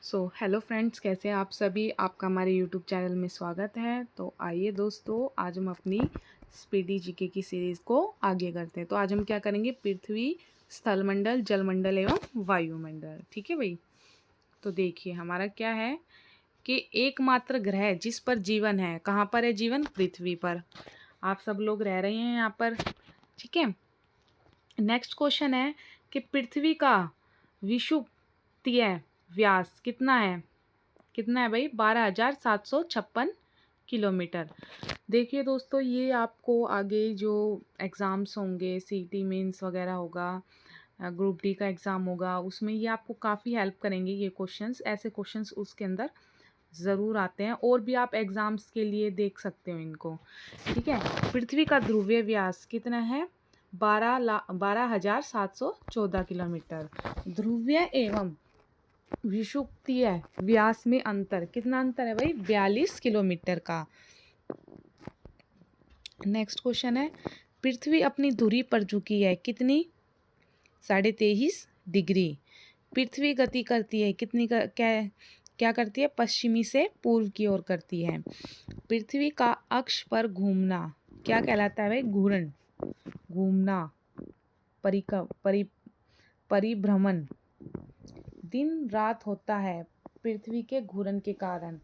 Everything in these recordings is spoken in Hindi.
हेलो फ्रेंड्स, कैसे हैं आप सभी। आपका हमारे यूट्यूब चैनल में स्वागत है। तो आइए दोस्तों, आज हम अपनी स्पीडी जीके की सीरीज़ को आगे करते हैं। तो आज हम क्या करेंगे, पृथ्वी, स्थलमंडल, जलमंडल एवं वायुमंडल। ठीक है भाई। तो देखिए हमारा क्या है कि एकमात्र ग्रह जिस पर जीवन है, कहाँ पर है जीवन, पृथ्वी पर। आप सब लोग रह रहे हैं यहाँ पर। ठीक है। नेक्स्ट क्वेश्चन है कि पृथ्वी का विषुवतीय व्यास कितना है भाई, 12,756 किलोमीटर। देखिए दोस्तों, ये आपको आगे जो एग्ज़ाम्स होंगे, सीटी मेंस वगैरह होगा, ग्रुप डी का एग्ज़ाम होगा, उसमें ये आपको काफ़ी हेल्प करेंगे। ये क्वेश्चंस, ऐसे क्वेश्चंस उसके अंदर ज़रूर आते हैं, और भी आप एग्ज़ाम्स के लिए देख सकते हो इनको। ठीक है। पृथ्वी का ध्रुवीय व्यास कितना है, 12,714 किलोमीटर। ध्रुवीय एवं विषुवतीय व्यास में अंतर, कितना अंतर है भाई, 42 किलोमीटर का। नेक्स्ट क्वेश्चन है, पृथ्वी अपनी धुरी पर झुकी है कितनी, 23.5 डिग्री। पृथ्वी गति करती है कितनी क्या करती है, पश्चिमी से पूर्व की ओर करती है। पृथ्वी का अक्ष पर घूमना क्या कहलाता है भाई, घूर्ण, घूमना, परिभ्रमण। दिन रात होता है पृथ्वी के घूर्णन के कारण।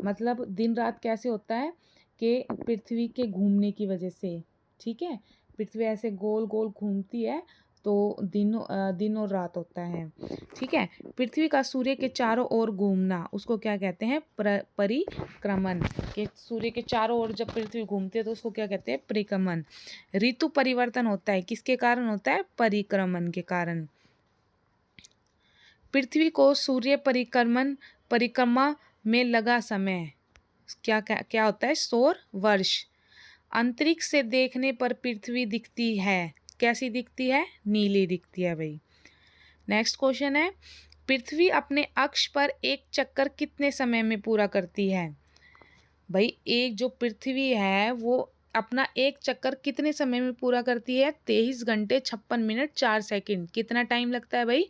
मतलब दिन रात कैसे होता है कि पृथ्वी के घूमने की वजह से। ठीक है। पृथ्वी ऐसे गोल गोल घूमती है, तो दिन और रात होता है। ठीक है। पृथ्वी का सूर्य के चारों ओर घूमना, उसको क्या कहते हैं, परिक्रमण। कि सूर्य के चारों ओर जब पृथ्वी घूमती है तो उसको क्या कहते हैं, परिक्रमण। ऋतु परिवर्तन होता है किसके कारण होता है, परिक्रमण के कारण। पृथ्वी को सूर्य परिक्रमा में लगा समय क्या होता है, सौर वर्ष। अंतरिक्ष से देखने पर पृथ्वी दिखती है कैसी दिखती है, नीली दिखती है भाई। नेक्स्ट क्वेश्चन है, पृथ्वी अपने अक्ष पर एक चक्कर कितने समय में पूरा करती है। भाई एक जो पृथ्वी है वो अपना एक चक्कर कितने समय में पूरा करती है, 23 घंटे 56 मिनट 4 सेकंड। कितना टाइम लगता है भाई,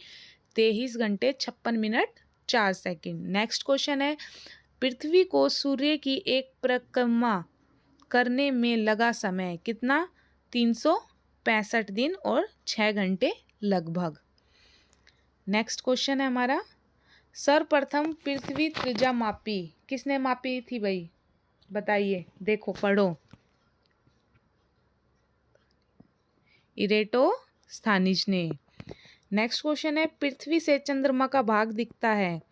23 घंटे 56 मिनट 4 सेकंड। नेक्स्ट क्वेश्चन है, पृथ्वी को सूर्य की एक परिक्रमा करने में लगा समय कितना, 365 दिन और 6 घंटे लगभग। नेक्स्ट क्वेश्चन है हमारा, सर्वप्रथम पृथ्वी त्रिज्या मापी किसने मापी थी भाई, बताइए, देखो पढ़ो। इरेटोस्थानीज ने। नेक्स्ट क्वेश्चन है, पृथ्वी से चंद्रमा का भाग दिखता है।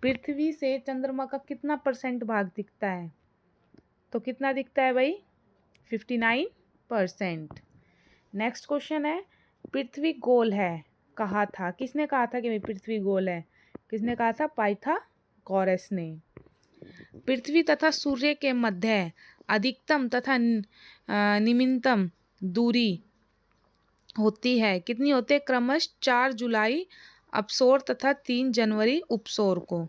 पृथ्वी से चंद्रमा का कितना % भाग दिखता है, तो कितना दिखता है भाई, 59%। नेक्स्ट क्वेश्चन है, पृथ्वी गोल है कहा था, किसने कहा था कि भाई पृथ्वी गोल है, किसने कहा था, पाइथागोरस ने। पृथ्वी तथा सूर्य के मध्य अधिकतम तथा निम्नतम दूरी होती है कितनी होती है, क्रमश 4 जुलाई अपसौर तथा 3 जनवरी उपसौर को।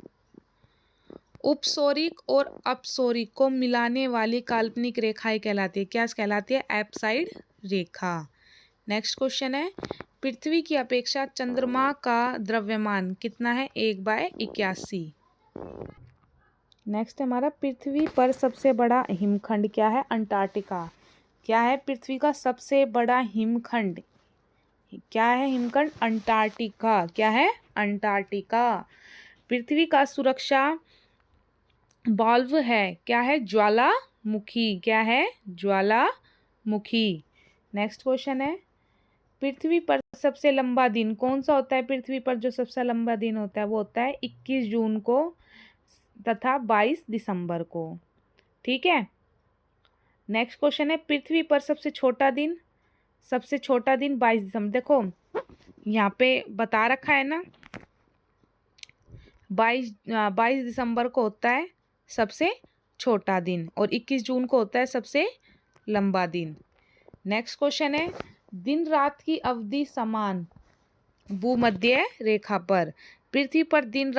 उपसौरिक और अपसौरिक को मिलाने वाली काल्पनिक रेखाएं कहलाती है, क्या कहलाती है, एपसाइड रेखा। नेक्स्ट क्वेश्चन है, पृथ्वी की अपेक्षा चंद्रमा का द्रव्यमान कितना है, 1/81। नेक्स्ट हमारा, पृथ्वी पर सबसे बड़ा हिमखंड क्या है, अंटार्कटिका। क्या है पृथ्वी का सबसे बड़ा हिमखंड, क्या है हिमखंड, अंटार्कटिका। क्या है, अंटार्कटिका। पृथ्वी का सुरक्षा वाल्व है क्या है, ज्वालामुखी। क्या है, ज्वालामुखी। नेक्स्ट क्वेश्चन है, पृथ्वी पर सबसे लंबा दिन कौन सा होता है, पृथ्वी पर जो सबसे लंबा दिन होता है वो होता है 21 जून को तथा 22 दिसंबर को। ठीक है। नेक्स्ट क्वेश्चन है, पृथ्वी पर सबसे छोटा दिन 22 दिसंबर। देखो यहाँ पे बता रखा है ना, 22 दिसंबर को होता है सबसे छोटा दिन और 21 जून को होता है सबसे लंबा दिन। नेक्स्ट क्वेश्चन है, दिन रात की अवधि समान भूमध्य रेखा पर। पृथ्वी पर दिन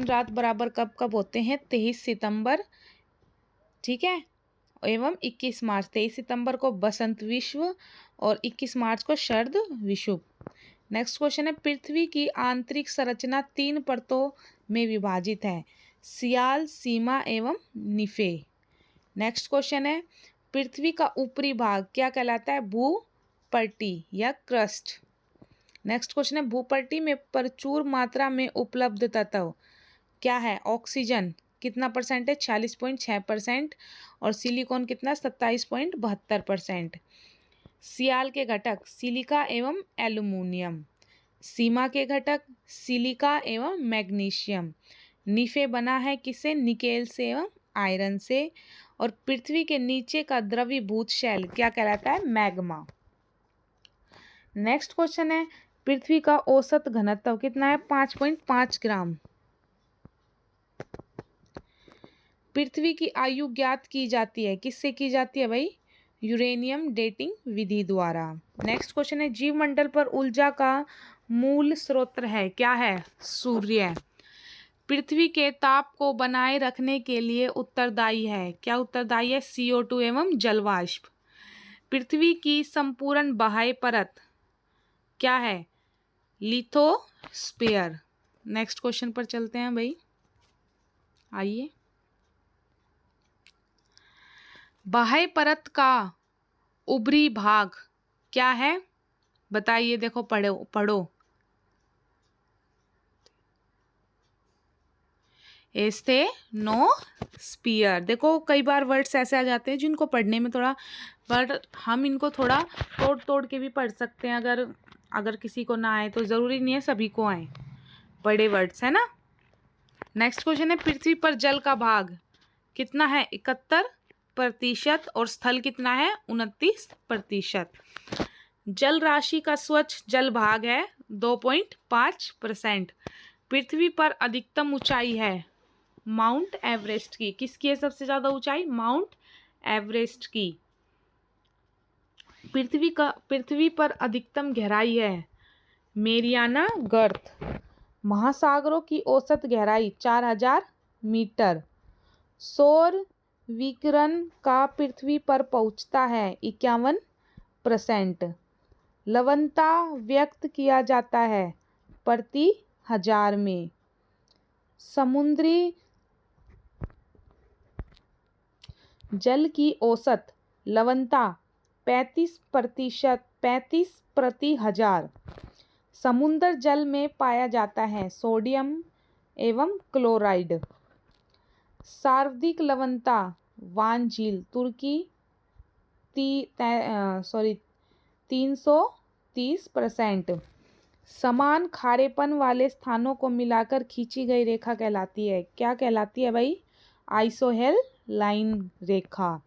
रात बराबर कब कब होते हैं, 23 सितंबर, ठीक है, एवं 21 मार्च। 23 सितंबर को बसंत विश्व और 21 मार्च को शरद विषुव। नेक्स्ट क्वेश्चन है, पृथ्वी की आंतरिक संरचना 3 परतों में विभाजित है, सियाल, सीमा एवं निफे। नेक्स्ट क्वेश्चन है, पृथ्वी का ऊपरी भाग क्या कहलाता है, भूपट्टी या क्रस्ट। नेक्स्ट क्वेश्चन है, भूपट्टी में प्रचुर मात्रा में उपलब्ध तत्व क्या है, ऑक्सीजन कितना परसेंट है, 46.6%, और सिलिकॉन कितना, 27.72%। सियाल के घटक सिलिका एवं एल्यूमिनियम। सीमा के घटक सिलिका एवं मैग्नीशियम। निफे बना है किससे, निकेल से एवं आयरन से। और पृथ्वी के नीचे का द्रवीभूत शैल क्या कहलाता है, मैग्मा। नेक्स्ट क्वेश्चन है, पृथ्वी का औसत घनत्व कितना है, 5.5 ग्राम। पृथ्वी की आयु ज्ञात की जाती है, किससे की जाती है भाई, यूरेनियम डेटिंग विधि द्वारा। नेक्स्ट क्वेश्चन है, जीवमंडल पर ऊर्जा का मूल स्रोत है, क्या है, सूर्य। पृथ्वी के ताप को बनाए रखने के लिए उत्तरदायी है, क्या उत्तरदायी है, CO2 एवं जलवाष्प। पृथ्वी की संपूर्ण बाह्य परत क्या है, लिथोस्फीयर। नेक्स्ट क्वेश्चन पर चलते हैं भाई, आइए। बाह्य परत का ऊपरी भाग क्या है, बताइए, देखो पढ़ो पढ़ो, एस्थेनोस्फीयर। देखो कई बार वर्ड्स ऐसे आ जाते हैं जिनको पढ़ने में थोड़ा, पर हम इनको थोड़ा तोड़ तोड़ के भी पढ़ सकते हैं, अगर किसी को ना आए तो, ज़रूरी नहीं है सभी को आए, बड़े वर्ड्स है ना। नेक्स्ट क्वेश्चन है, पृथ्वी पर जल का भाग कितना है, 71%, और स्थल कितना है, 29%। जल राशि का स्वच्छ जल भाग है 2.5%। पृथ्वी पर अधिकतम ऊंचाई है माउंट एवरेस्ट की, किसकी है सबसे ज्यादा ऊंचाई, माउंट एवरेस्ट की। पृथ्वी पर अधिकतम गहराई है मेरियाना गर्त। महासागरों की औसत गहराई 4000 मीटर। सौर विकिरण का पृथ्वी पर पहुंचता है 51%। लवणता व्यक्त किया जाता है प्रति 1000 में। समुद्री जल की औसत लवणता 35 प्रति 1000। समुद्र जल में पाया जाता है सोडियम एवं क्लोराइड। सर्वाधिक लवणता वान झील तुर्की 330%। समान खारेपन वाले स्थानों को मिलाकर खींची गई रेखा कहलाती है, क्या कहलाती है भाई, आइसोहेल लाइन रेखा।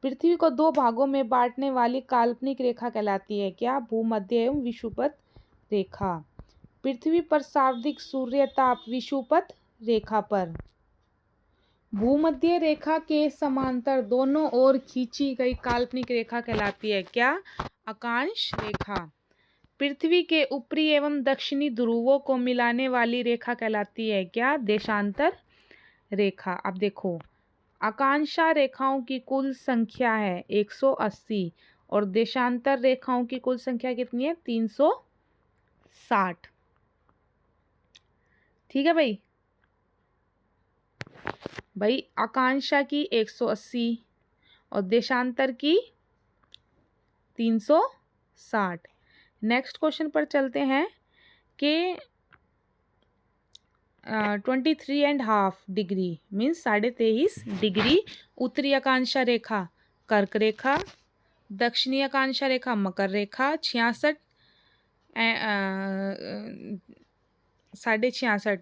पृथ्वी को 2 भागों में बांटने वाली काल्पनिक रेखा कहलाती है, क्या, भूमध्य एवं विषुवत रेखा। पृथ्वी पर सर्वाधिक सूर्य ताप विषुवत रेखा पर। भूमध्य रेखा के समांतर दोनों ओर खींची गई काल्पनिक रेखा कहलाती है, क्या, अक्षांश रेखा। पृथ्वी के ऊपरी एवं दक्षिणी ध्रुवों को मिलाने वाली रेखा कहलाती है, क्या, देशांतर रेखा। अब देखो, आकांक्षा रेखाओं की कुल संख्या है 180 और देशांतर रेखाओं की कुल संख्या कितनी है, 360। ठीक है भाई आकांक्षा की 180 और देशांतर की 360। नेक्स्ट क्वेश्चन पर चलते हैं कि 23.5 डिग्री मीन्स 23.5 डिग्री उत्तरी आकांक्षा रेखा कर्क रेखा, दक्षिणी आकांक्षा रेखा मकर रेखा 66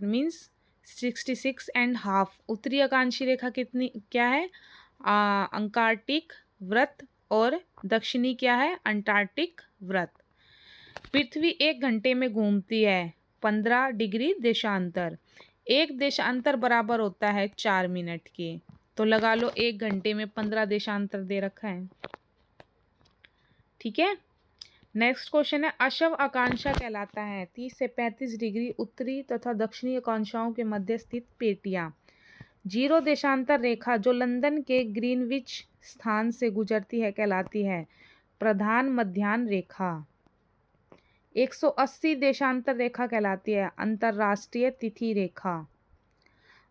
मीन्स 66.5। उत्तरी आकांक्षी रेखा कितनी क्या है, अंटार्कटिक वृत्त, और दक्षिणी क्या है, अंटार्कटिक वृत्त। पृथ्वी 1 घंटे में घूमती है 15 डिग्री देशांतर। एक देशांतर बराबर होता है 4 मिनट के, तो लगा लो 1 घंटे में 15 देशांतर दे रखा है। ठीक है। नेक्स्ट क्वेश्चन है, अशव आकांक्षा कहलाता है 30 से 35 डिग्री उत्तरी तथा दक्षिणी आकांक्षाओं के मध्य स्थित पेटियां। 0 देशांतर रेखा जो लंदन के ग्रीनविच स्थान से गुजरती है कहलाती है प्रधान मध्याह्न रेखा। 180 देशांतर रेखा कहलाती है अंतरराष्ट्रीय तिथि रेखा।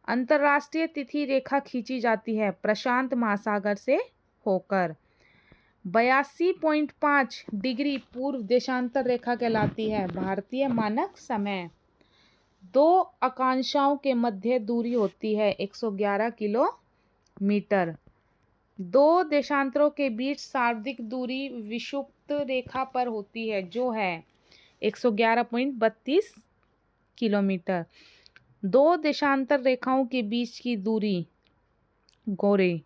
अंतरराष्ट्रीय तिथि रेखा खींची जाती है प्रशांत महासागर से होकर। 82.5 डिग्री पूर्व देशांतर रेखा कहलाती है भारतीय मानक समय। दो आकांक्षाओं के मध्य दूरी होती है 111 किलोमीटर। दो देशांतरों के बीच शारीरिक दूरी विषुवत रेखा पर होती है जो है 111.32 किलोमीटर। दो देशांतर रेखाओं के बीच की दूरी गोरे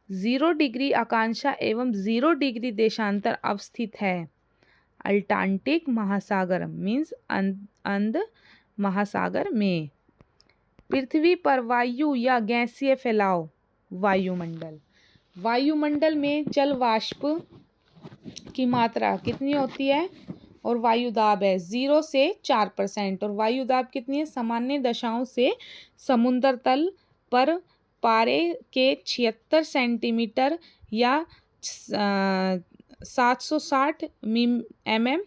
0 डिग्री आकांक्षा एवं 0 डिग्री देशांतर अवस्थित है अटलांटिक महासागर मीन्स अंध महासागर में। पृथ्वी पर वायु या गैसीय फैलाव वायुमंडल। वायुमंडल में जल वाष्प की मात्रा कितनी होती है और वायुदाब है 0 से 4% और वायुदाब कितनी है सामान्य दशाओं से समुद्र तल पर पारे के 76 सेंटीमीटर या 760 mm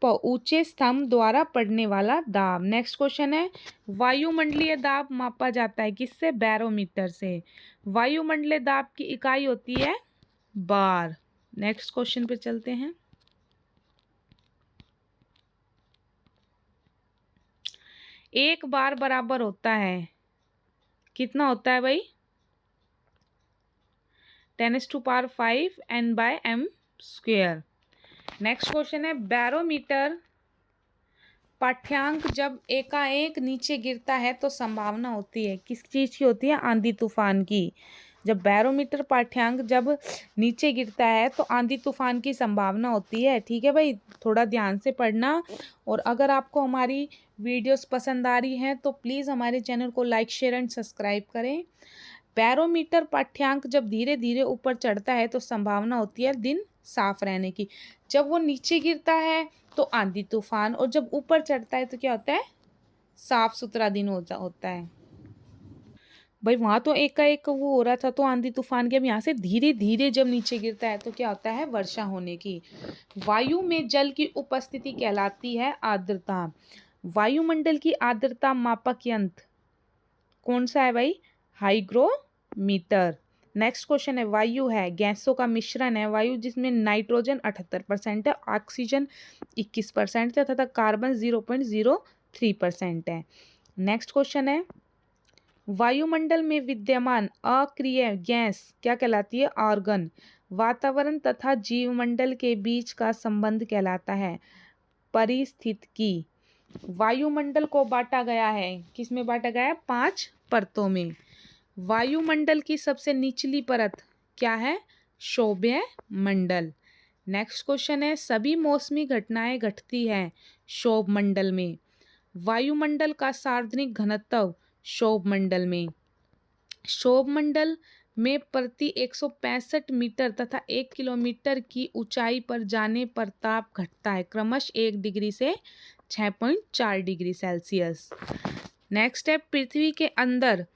ऊंचे स्तंभ द्वारा पड़ने वाला दाब। नेक्स्ट क्वेश्चन है वायुमंडलीय दाब मापा जाता है किससे बैरोमीटर से। वायुमंडलीय दाब की इकाई होती है बार। नेक्स्ट क्वेश्चन पे चलते हैं। एक बार बराबर होता है कितना होता है भाई 10⁵ N/m²। नेक्स्ट क्वेश्चन है बैरोमीटर पाठ्यांक जब एकाएक नीचे गिरता है तो संभावना होती है किस चीज़ की होती है आंधी तूफान की। जब बैरोमीटर पाठ्यांक जब नीचे गिरता है तो आंधी तूफान की संभावना होती है। ठीक है भाई, थोड़ा ध्यान से पढ़ना। और अगर आपको हमारी वीडियोस पसंद आ रही हैं तो प्लीज़ हमारे चैनल को लाइक शेयर एंड सब्सक्राइब करें। बैरोमीटर पाठ्यांक जब धीरे धीरे ऊपर चढ़ता है तो संभावना होती है दिन साफ रहने की। जब वो नीचे गिरता है तो आंधी तूफान, और जब ऊपर चढ़ता है तो क्या होता है साफ सुथरा दिन होता है। भाई वहाँ तो एक का एक वो हो रहा था तो आंधी तूफान के, अब यहाँ से धीरे धीरे जब नीचे गिरता है तो क्या होता है वर्षा होने की। वायु में जल की उपस्थिति कहलाती है आर्द्रता। वायुमंडल की आर्द्रता मापक यंत्र कौन सा है भाई हाइग्रोमीटर। नेक्स्ट क्वेश्चन है वायु है गैसों का मिश्रण है। वायु जिसमें नाइट्रोजन 78% है, ऑक्सीजन 21% है तथा कार्बन 0.03% है। नेक्स्ट क्वेश्चन है वायुमंडल में विद्यमान अक्रिय गैस क्या कहलाती है आर्गन। वातावरण तथा जीवमंडल के बीच का संबंध कहलाता है परिस्थितिकी। वायुमंडल को बांटा गया है किस में बांटा गया है 5 परतों में। वायुमंडल की सबसे निचली परत क्या है शोभ्य मंडल। नेक्स्ट क्वेश्चन है सभी मौसमी घटनाएं घटती है क्षोभ मंडल में। वायुमंडल का सार्वजनिक घनत्व क्षोभ मंडल में। क्षोभ मंडल में प्रति 165 मीटर तथा 1 किलोमीटर की ऊंचाई पर जाने पर ताप घटता है क्रमश 1 डिग्री से 6.4 डिग्री सेल्सियस। नेक्स्ट है पृथ्वी के अंदर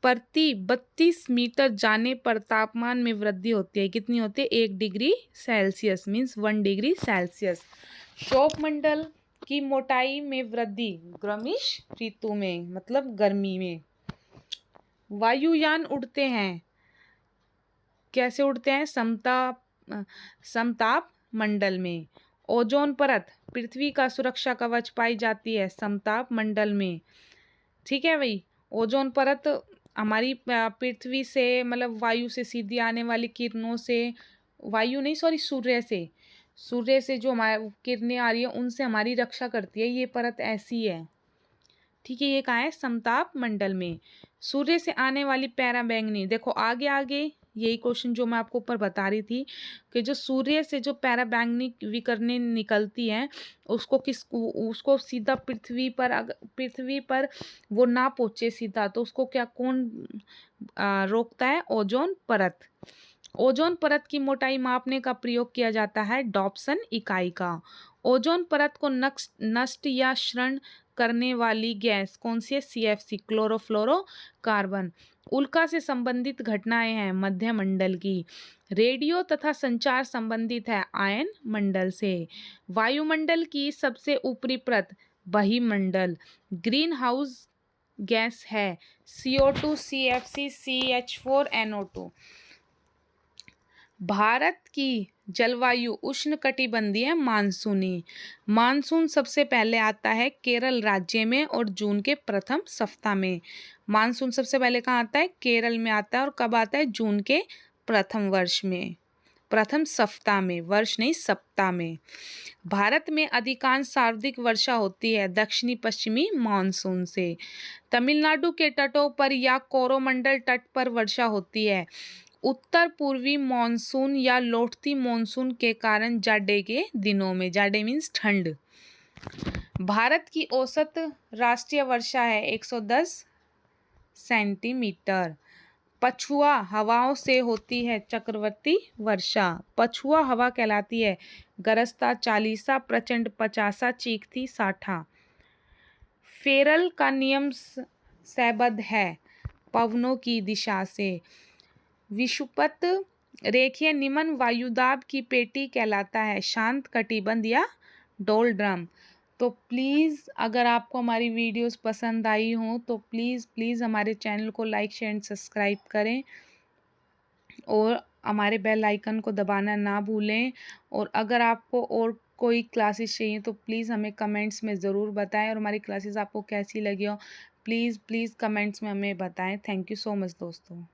प्रति 32 मीटर जाने पर तापमान में वृद्धि होती है कितनी होती है 1 degree Celsius means 1 degree Celsius. क्षोभ मंडल की मोटाई में वृद्धि ग्रीष्म ऋतु में मतलब गर्मी में। वायुयान उड़ते हैं कैसे उड़ते हैं समताप मंडल में। ओजोन परत पृथ्वी का सुरक्षा कवच पाई जाती है समताप मंडल में। ठीक है भाई, ओजोन परत हमारी पृथ्वी से मतलब वायु से सीधी आने वाली किरणों से, वायु नहीं सॉरी सूर्य से जो हमारे किरणें आ रही है उनसे हमारी रक्षा करती है, ये परत ऐसी है। ठीक है, ये कहाँ है समताप मंडल में। सूर्य से आने वाली पराबैंगनी, देखो आगे आगे यही क्वेश्चन जो मैं आपको ऊपर बता रही थी कि जो सूर्य से जो पराबैंगनी विकिरणें निकलती हैं उसको सीधा पृथ्वी पर वो ना पहुँचे सीधा तो उसको क्या कौन रोकता है ओजोन परत। ओजोन परत की मोटाई मापने का प्रयोग किया जाता है डॉप्सन इकाई का। ओजोन परत को नष्ट या क्षरण करने वाली गैस कौन सी है? CFC, chlorofluorocarbon. उल्का से संबंधित घटनाएं हैं मध्य मंडल की। रेडियो तथा संचार संबंधित है आयन मंडल से। वायुमंडल की सबसे ऊपरी परत बहिमंडल। ग्रीन हाउस गैस है CO2, CFC, CH4, NO2। Bharat की जलवायु उष्णकटिबंधीय मानसूनी। मानसून सबसे पहले आता है केरल राज्य में और जून के प्रथम सप्ताह में। मानसून सबसे पहले कहाँ आता है? केरल में आता है। और कब आता है? जून के प्रथम सप्ताह में, वर्ष नहीं सप्ताह में। भारत में अधिकांश सर्वाधिक वर्षा होती है दक्षिणी पश्चिमी मानसून से। तमिलनाडु के तटों पर या कोरोमंडल तट पर वर्षा होती है। उत्तर पूर्वी मानसून या लौटती मानसून के कारण जाड़े के दिनों में, जाड़े मीन्स ठंड। भारत की औसत राष्ट्रीय वर्षा है 110 सेंटीमीटर। पछुआ हवाओं से होती है चक्रवर्ती वर्षा। पछुआ हवा कहलाती है गरजता 40, प्रचंड 50, चीखती 60। फेरल का नियम सहबद्ध है पवनों की दिशा से। विषुवत रेखीय निम्न वायुदाब की पेटी कहलाता है शांत कटिबंध या डोलड्रम। तो प्लीज़ अगर आपको हमारी वीडियोस पसंद आई हों तो प्लीज़ हमारे चैनल को लाइक शेयर एंड सब्सक्राइब करें और हमारे बेल आइकन को दबाना ना भूलें। और अगर आपको और कोई क्लासेस चाहिए तो प्लीज़ हमें कमेंट्स में ज़रूर बताएं और हमारी क्लासेस आपको कैसी लगी हो प्लीज़ कमेंट्स में हमें बताएं। थैंक यू सो मच दोस्तों।